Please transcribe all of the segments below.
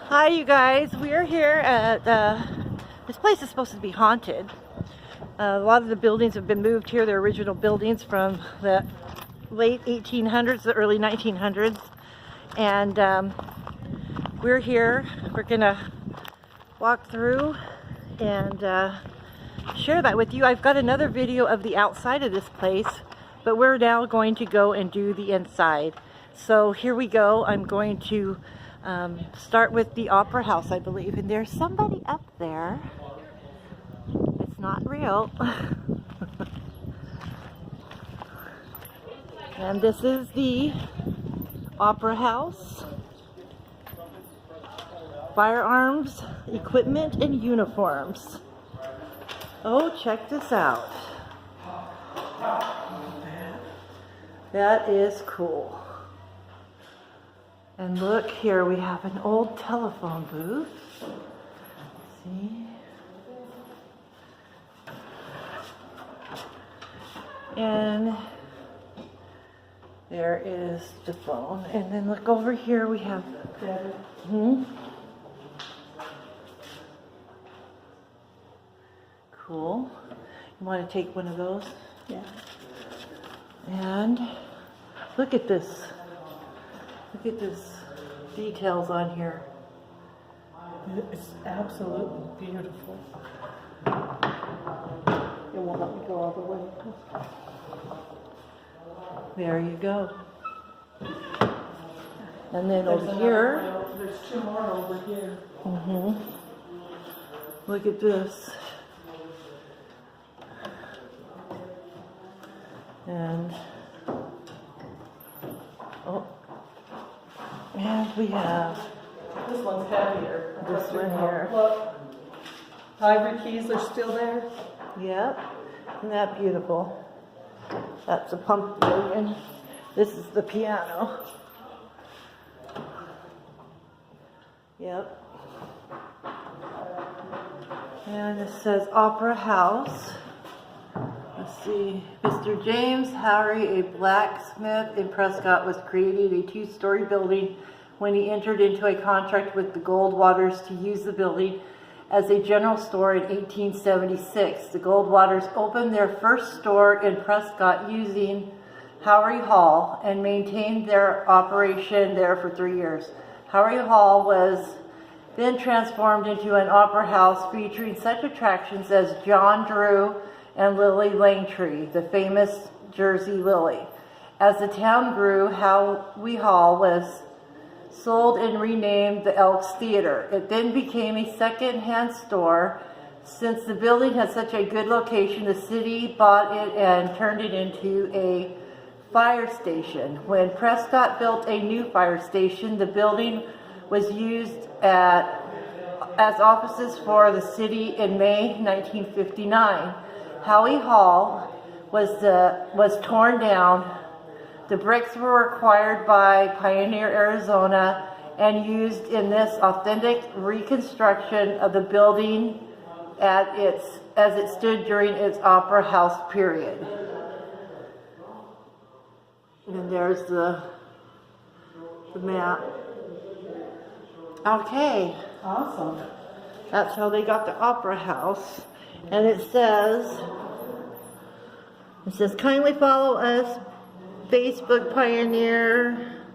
Hi you guys, we are here at, this place is supposed to be haunted. A lot of the buildings have been moved here. They're original buildings from the late 1800s, the early 1900s. And we're here. We're gonna walk through and share that with you. I've got another video of the outside of this place, but we're now going to go and do the inside. So here we go. I'm going to start with the Opera House, I believe, and there's somebody up there. It's not real. And this is the Opera House. Firearms, equipment, and uniforms. Oh, check this out. That is cool. And look here, we have an old telephone booth. See? And there is the phone. And then look over here, we have cool. You want to take one of those? Yeah. And look at this. Look at this details on here. It's absolutely beautiful. It won't let me go all the way. There you go. And then over here. There's two more over here. Look at this. And and we have This one's heavier. this one here. Look, ivory keys are still there. Yep. Isn't that beautiful? That's a pumpkin. This is the piano. Yep. And it says Opera House. Let's see. Mr. James Howry, a blacksmith in Prescott, was created a two-story building when he entered into a contract with the Goldwaters to use the building as a general store in 1876. The Goldwaters opened their first store in Prescott using Howry Hall and maintained their operation there for 3 years. Howry Hall was then transformed into an opera house featuring such attractions as John Drew and Lily Langtry, the famous Jersey Lily. As the town grew, Howry Hall was sold and renamed the Elks Theater. It then became a second-hand store. Since the building had such a good location, the city bought it and turned it into a fire station. When Prescott built a new fire station, the building was used as offices for the city in May 1959. Howry Hall was torn down. The bricks were acquired by Pioneer, Arizona, and used in this authentic reconstruction of the building as it stood during its Opera House period. And there's the map. Okay. Awesome. That's how they got the Opera House. And it says, kindly follow us, Facebook Pioneer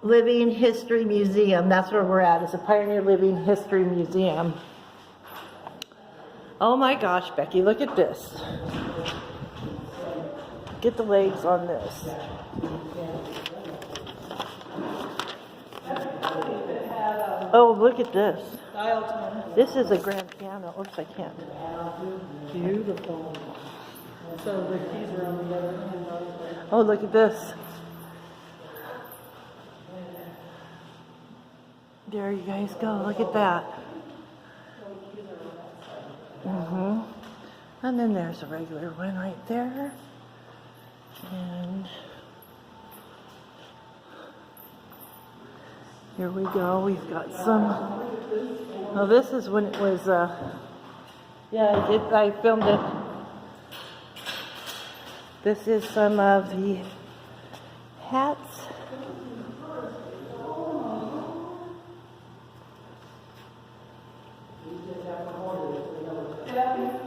Living History Museum. That's where we're at. It's a Pioneer Living History Museum. Oh my gosh, Becky, look at this. Get the legs on this. Oh, look at this. Dial tone. This is a grand piano. Oops, I can't. Beautiful. So the keys are on the other hand. Oh, look at this. There you guys go. Look at that. And then there's a regular one right there. And here we go. We've got some. Oh, this is when it was. Yeah, I filmed it. This is some of the hats.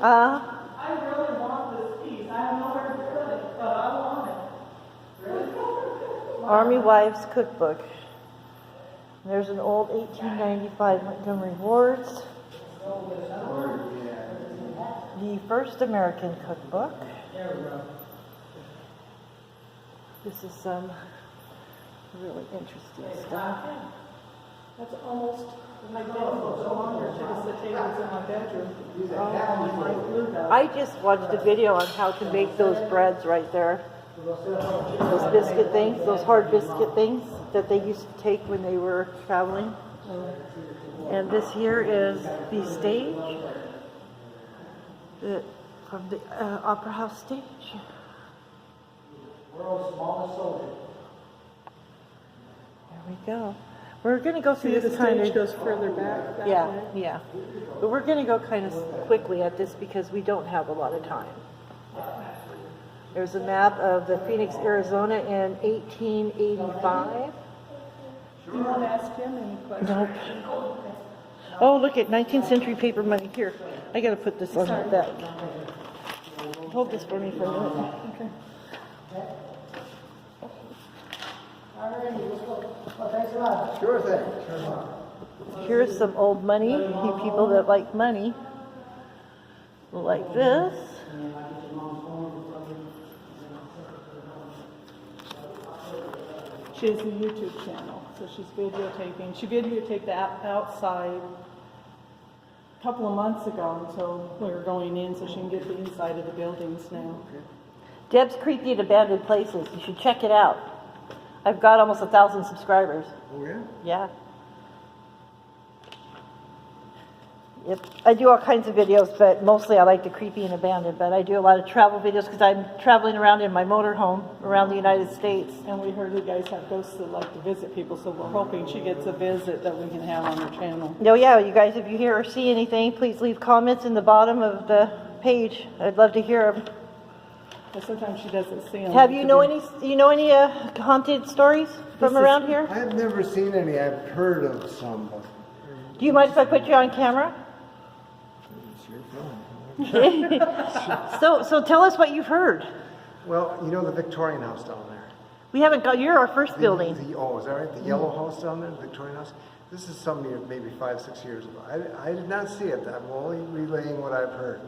I really want this piece. I have nowhere to put it, but I want it. Army Wives Cookbook. There's an old 1895 Montgomery Ward's. The First American Cookbook. This is some really interesting stuff. That's almost identical to longer to the tables in my bedroom. I just watched a video on how to make those breads right there. Those biscuit things, those hard biscuit things that they used to take when they were traveling. And this here is the stage from the Opera House stage. World's smallest soldier. There we go. We're going to go through See, this the kind stage of... goes further back that Yeah, way. yeah. But we're going to go kind of quickly at this because we don't have a lot of time. There's a map of the Phoenix, Arizona in 1885. You want to ask him any questions? Nope. Oh, look at 19th century paper money. Here, I got to put this on Sorry. that. Hold this for me for a minute. Okay. Sure thing. Here's some old money. You people that like money, like this. She has a YouTube channel, so she's videotaping. She videotaped the outside a couple of months ago until we were going in, so she can get the inside of the buildings now. Deb's Creepy and Abandoned Places. You should check it out. I've got almost 1,000 subscribers. Oh, yeah? Yeah. Yep. I do all kinds of videos, but mostly I like the creepy and abandoned. But I do a lot of travel videos because I'm traveling around in my motorhome around the United States. And we heard you guys have ghosts that like to visit people, so we're hoping she gets a visit that we can have on her channel. No, yeah, you guys, if you hear or see anything, please leave comments in the bottom of the page. I'd love to hear them. But sometimes she doesn't see them. Have you know any haunted stories from around here? I've never seen any. I've heard of some, but Do you mind if I put you on camera? it's your film. So tell us what you've heard. Well, you know the Victorian house down there? We haven't got, you're our first building. Oh, is that right? The yellow house down there, the Victorian house? This is some years, maybe 5-6 years ago. I did not see it. I'm only relaying what I've heard.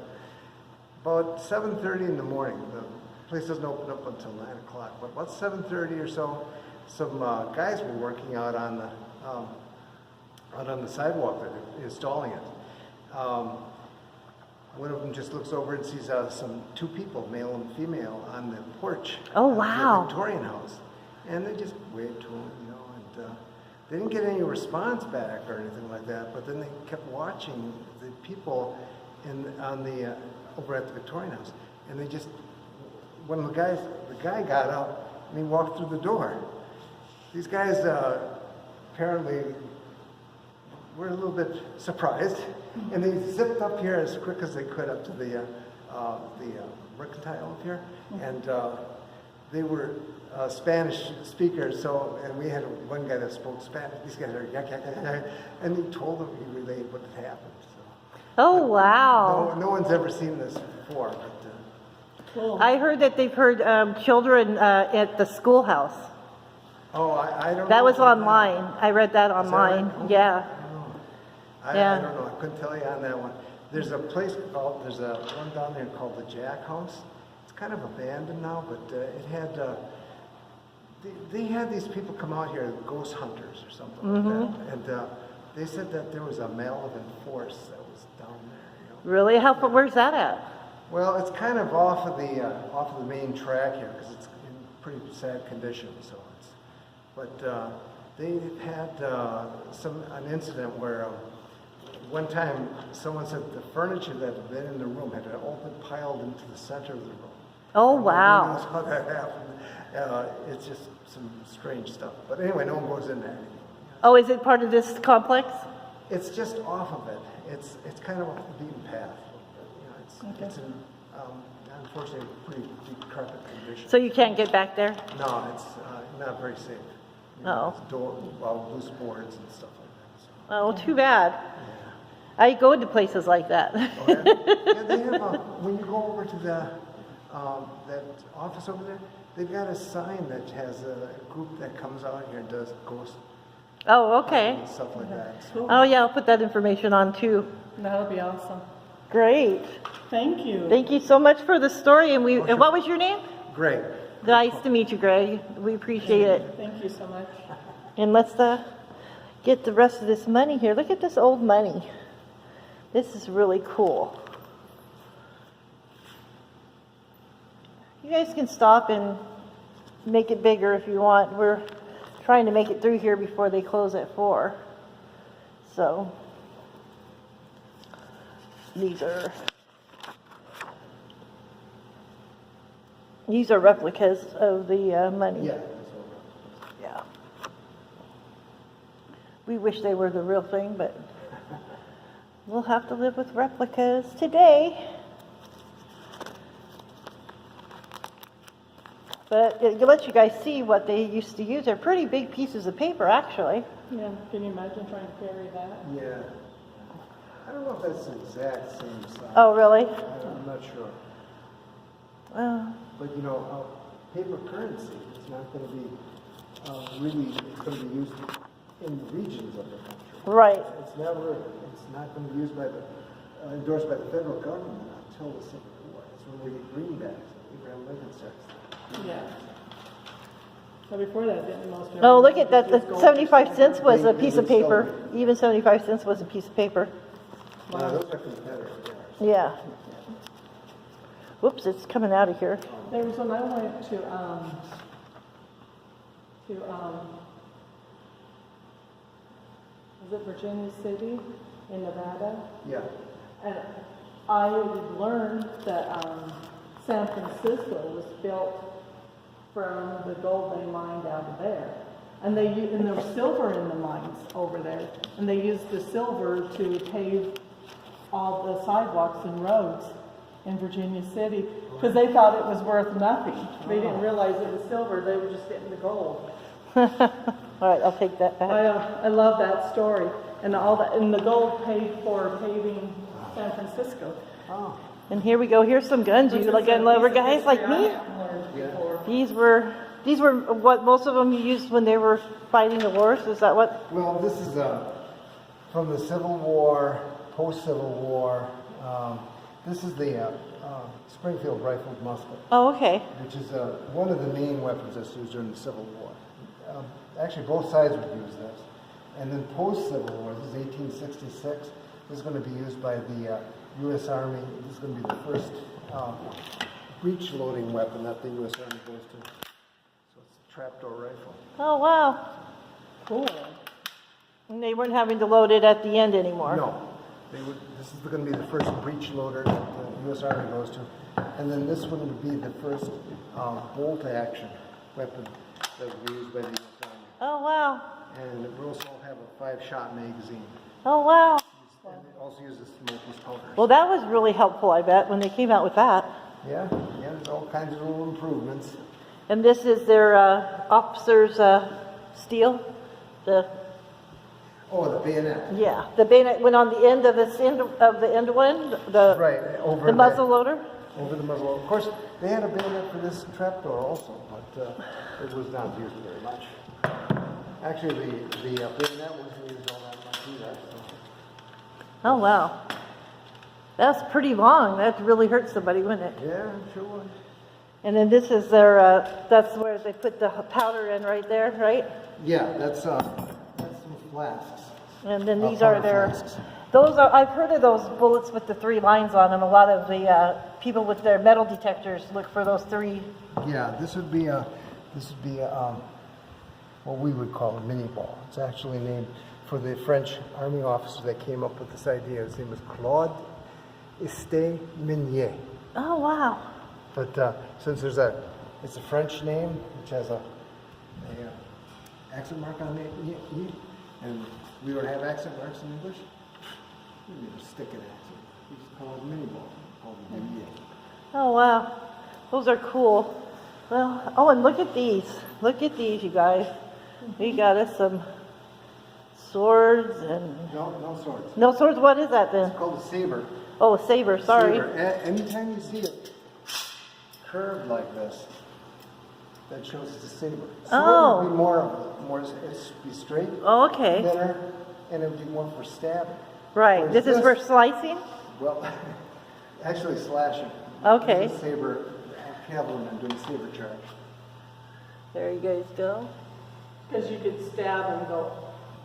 About 7:30 in the morning, the place doesn't open up until 9 o'clock, but about 7:30 or so, some guys were working out on the sidewalk that are installing it. One of them just looks over and sees two people, male and female, on the porch Oh, of wow. the Victorian house. And they just waved to him, and they didn't get any response back or anything like that, but then they kept watching the people over at the Victorian house. And they just, when the guy got up and he walked through the door. These guys apparently were a little bit surprised, and they zipped up here as quick as they could up to the mercantile up here, and they were Spanish speakers. So, and we had one guy that spoke Spanish. These guys are yak yak yak, yak, and he told them, he relayed what had happened. So, Oh, wow. no one's ever seen this before. But, Cool. I heard that they've heard children at the schoolhouse. oh, I don't know. That was online. I read that online. right? Yeah. I Yeah. don't know. I couldn't tell you on that one. There's a place there's one down there called the Jack House. It's kind of abandoned now, but it had, they had these people come out here, ghost hunters or something like that. And they said that there was a malevolent force that was down there. Really? Where's that at? Well, it's kind of off of the main track here because it's in pretty sad condition. So but they had an incident where one time someone said the furniture that had been in the room had all been piled into the center of the room. Oh, Nobody wow. knows how that happened. It's just some strange stuff. But anyway, no one goes in there. Oh, is it part of this complex? It's just off of it. It's kind of off the beaten path. It's in, unfortunately, pretty decrepit condition. So you can't get back there? No, it's not very safe. Oh. It's loose boards and stuff like that. So, Oh, too bad. I go to places like that. Oh, yeah? Yeah, they have, when you go over to that office over there, they've got a sign that has a group that comes out here and does ghost Oh, okay. and stuff like that. Oh, yeah, I'll put that information on too. That'll be awesome. Great. Thank you. Thank you so much for the story. And sure. and what was your name? Great. Nice to meet you, Greg. We appreciate it. Thank you so much. And let's get the rest of this money here. Look at this old money. This is really cool. You guys can stop and make it bigger if you want. We're trying to make it through here before they close at 4. So these are replicas of the money. Yeah. Yeah. We wish they were the real thing, but we'll have to live with replicas today. But it lets you guys see what they used to use. They're pretty big pieces of paper, actually. Yeah, can you imagine trying to carry that? Yeah. I don't know if that's the exact same size. Oh, really? I'm not sure. Well, But you know, paper currency is not going to be really, it's going to be used in regions of the country. right. It's not going to be used by endorsed by the federal government until the Civil War. It's when we get greenbacks. Abraham Lincoln starts. Yeah. So before that, didn't most of Oh, look at that. The just go 75 cents was a They piece of would sell paper. Even 75 cents was a piece of paper. Those are Confederate. Yeah. Whoops, it's coming out of here. There was when I went to was it Virginia City in Nevada? Yeah. And I learned that San Francisco was built from the gold they mined out of there. And there was silver in the mines over there. And they used the silver to pave all the sidewalks and roads in Virginia City because they thought it was worth nothing. They didn't realize it was silver. They were just getting the gold. All right, I'll take that back. I love that story. And and the gold paid for paving San Francisco. Oh. And here we go. Here's some guns. You like gun lover guys like me? Before. These were what most of them used when they were fighting the wars. Is that what? Well, this is from the Civil War, post-Civil War. This is the Springfield rifled musket, Oh, okay. which is one of the main weapons that's used during the Civil War. Actually, both sides would use this. And then post-Civil War, this is 1866, this is going to be used by the U.S. Army. This is going to be the first breech-loading weapon that the U.S. Army goes to. So it's a trapdoor rifle. Oh, wow. Cool. And they weren't having to load it at the end anymore. No. This is going to be the first breech loader that the U.S. Army goes to. And then this one would be the first bolt-action weapon that would be used by the U.S. Army. Oh, wow. And it will also have a 5-shot magazine. Oh, wow. And it also uses smokeless powders. Well, that was really helpful, I bet, when they came out with that. Yeah, there's all kinds of little improvements. And this is their officer's steel. Oh, the bayonet. Yeah, the bayonet went on the end of the end one, Right, over the muzzle loader. Over the muzzle. Of course, they had a bayonet for this trapdoor also, but it was not used very much. Actually, the bayonet wasn't used all that much either. So. Oh, wow. That's pretty long. That really hurt somebody, wouldn't it? Yeah, sure would. And then this is their, that's where they put the powder in right there, right? Yeah, that's some flasks. And then these are Powder their, flasks. I've heard of those bullets with the 3 lines on them. A lot of the people with their metal detectors look for those 3. Yeah, this would be what we would call a mini ball. It's actually named for the French army officer that came up with this idea. His name was Claude Estée-Minier. Oh, wow. But since it's a French name, which has a accent mark on it, and we don't have accent marks in English, we need to stick an accent. We just call it mini ball, called Minier. Oh, wow. Those are cool. Well, oh, and look at these. Look at these, you guys. We got us Swords and... No swords. No swords? What is that then? It's called a saber. Oh, a saber, sorry. Saber. Anytime you see it curved like this, that shows it's a saber. Sword Oh. would be more be straight, Oh, okay. thinner, and it would be more for stabbing. Right. Whereas This is for slicing? Well, actually slashing. Okay. This is a saber, cavalryman doing saber charge. There you guys go. Because you could stab and go.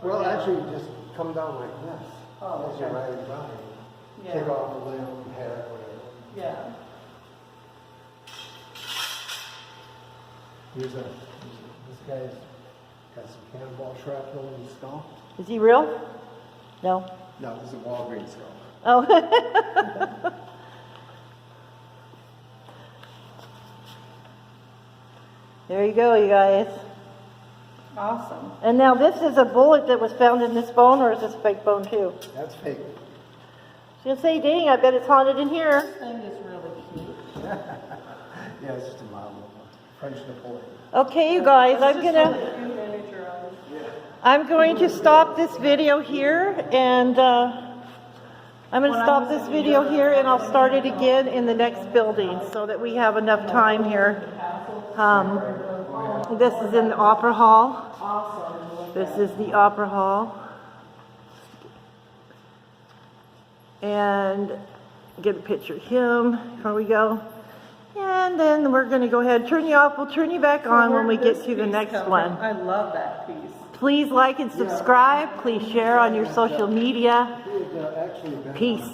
Well, yeah. actually, you just come down like this Oh, as you're okay. riding by. Yeah. Take off the limb, head, whatever. Yeah. This guy's got some cannonball shrapnel in his skull. Is he real? No. No, this is a Walgreens skull. Oh. There you go, you guys. Awesome. And now this is a bullet that was found in this bone, or is this fake bone too? That's fake. I was gonna say, dang, I bet it's haunted in here. This thing is really cute. Yeah, it's just a model of French Napoleon. Okay, you guys, It's I'm just gonna... a cute miniature of it. I'm going to stop this video here, and I'm going to stop this video here, and I'll start it again in the next building so that we have enough time here. This is in the Opera Hall. Awesome. This is the Opera Hall. And get a picture of him. Here we go. And then we're going to go ahead and turn you off. We'll turn you back on when we get to the next one. I love that piece. Please like and subscribe. Please share on your social media. He had actually been Peace.